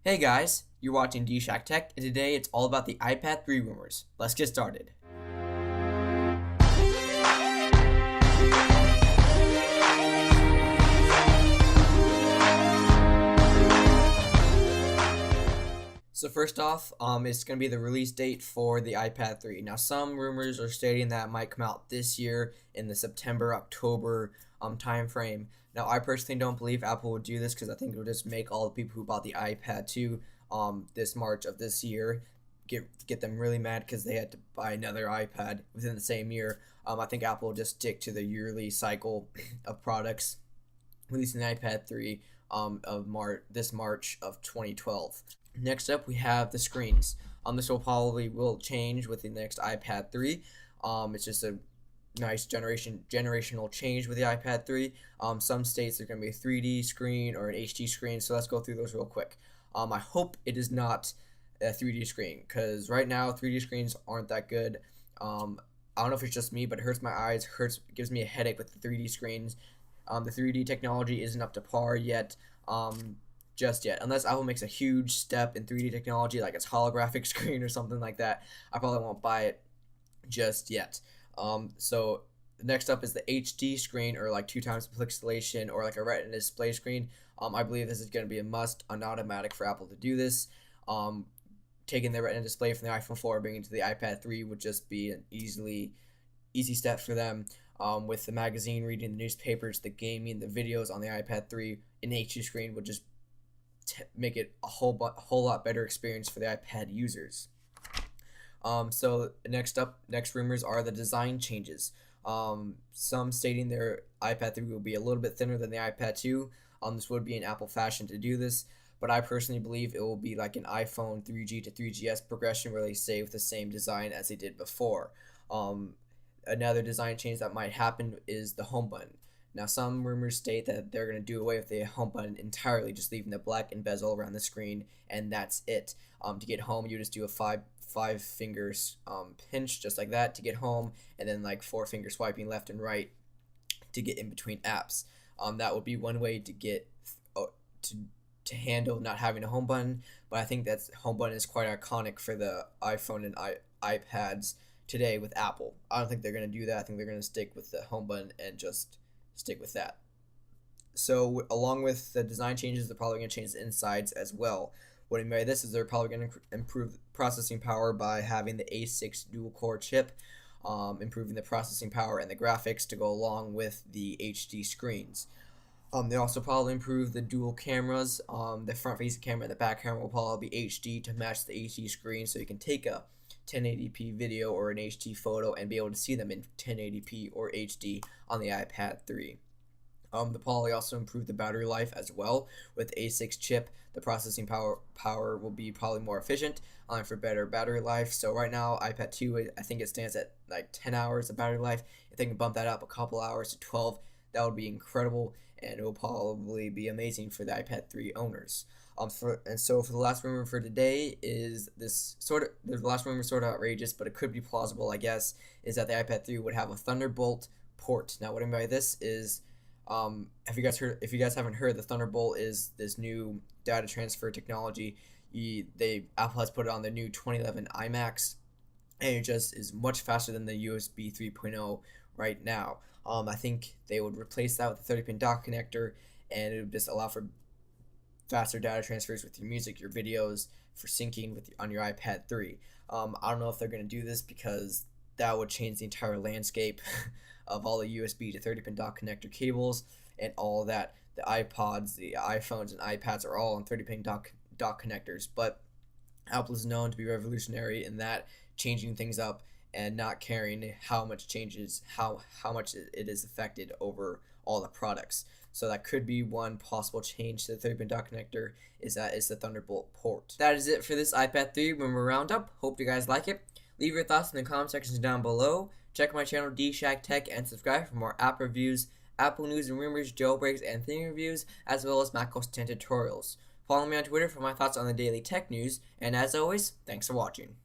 Hey guys, you're watching DshackTech, and today it's all about the iPad 3 rumors. Let's get started. So first off, it's going to be the release date for the iPad 3. Now, some rumors are stating that it might come out this year in the September-October time frame. Now, I personally don't believe Apple would do this because I think it would just make all the people who bought the iPad 2 this March of this year get them really mad because they had to buy another iPad within the same year. I think Apple will just stick to the yearly cycle of products, releasing the iPad 3 this March of 2012. Next up, we have the screens. This will change with the next iPad 3. It's just a nice generational change with the iPad 3. Some states there's going to be a 3D screen or an HD screen, so let's go through those real quick. I hope it is not a 3D screen, because right now 3D screens aren't that good. I don't know if it's just me, but it hurts my eyes, gives me a headache with the 3D screens. The 3D technology isn't up to par yet. Just yet, unless Apple makes a huge step in 3D technology, like its holographic screen or something like that, I probably won't buy it just yet. So next up is the HD screen, or like 2x pixelation, or like a Retina display screen. I believe this is going to be a must on automatic for Apple to do this. Taking the Retina display from the iPhone 4, bringing it to the iPad 3 would just be an easy step for them. With the magazine, reading the newspapers, the gaming, the videos on the iPad 3 in HD screen would just make it a whole lot better experience for the iPad users. So next rumors are the design changes. Some stating their iPad 3 will be a little bit thinner than the iPad 2. This would be an Apple fashion to do this, but I personally believe it will be like an iPhone 3G to 3GS progression, where they stay with the same design as they did before. Another design change that might happen is the home button. Now, some rumors state that they're going to do away with the home button entirely, just leaving the black bezel around the screen, and that's it. To get home, you just do a five fingers pinch, just like that, to get home, and then like 4-finger swiping left and right to get in between apps. That would be one way to get to handle not having a home button, but I think that home button is quite iconic for the iPhone and iPads today with Apple. I don't think they're going to do that. I think they're going to stick with the home button and just stick with that. So along with the design changes, they're probably going to change the insides as well. What I mean by this is they're probably going to improve processing power by having the A6 dual core chip, improving the processing power and the graphics to go along with the HD screens. They also probably improve the dual cameras. The front facing camera and the back camera will probably be HD to match the HD screen, so you can take a 1080p video or an HD photo and be able to see them in 1080p or HD on the iPad 3. The Poly also improved the battery life as well. With the A6 chip, the processing power will be probably more efficient for better battery life. So right now, iPad 2, I think it stands at like 10 hours of battery life. If they can bump that up a couple hours to 12, that would be incredible, and it will probably be amazing for the iPad 3 owners. For the last rumor for today is the last rumor sort of outrageous, but it could be plausible, I guess, is that the iPad 3 would have a Thunderbolt port. Now, what I mean by this is, if you guys haven't heard, the Thunderbolt is this new data transfer technology. Apple has put it on the new 2011 iMacs, and it just is much faster than the USB 3.0 right now. I think they would replace that with a 30-pin dock connector, and it would just allow for faster data transfers with your music, your videos, for syncing on your iPad 3. I don't know if they're going to do this, because that would change the entire landscape of all the USB to 30-pin dock connector cables and all that. The iPods, the iPhones, and iPads are all on 30-pin dock connectors, but Apple is known to be revolutionary in that, changing things up and not caring how much changes, how much it is affected over all the products. So that could be one possible change to the 30-pin dock connector, is the Thunderbolt port. That is it for this iPad 3 rumor roundup. Hope you guys like it. Leave your thoughts in the comment sections down below. Check my channel DshackTech and subscribe for more app reviews, Apple news and rumors, jailbreaks, and theme reviews, as well as macOS 10 tutorials. Follow me on Twitter for my thoughts on the daily tech news, and as always, thanks for watching.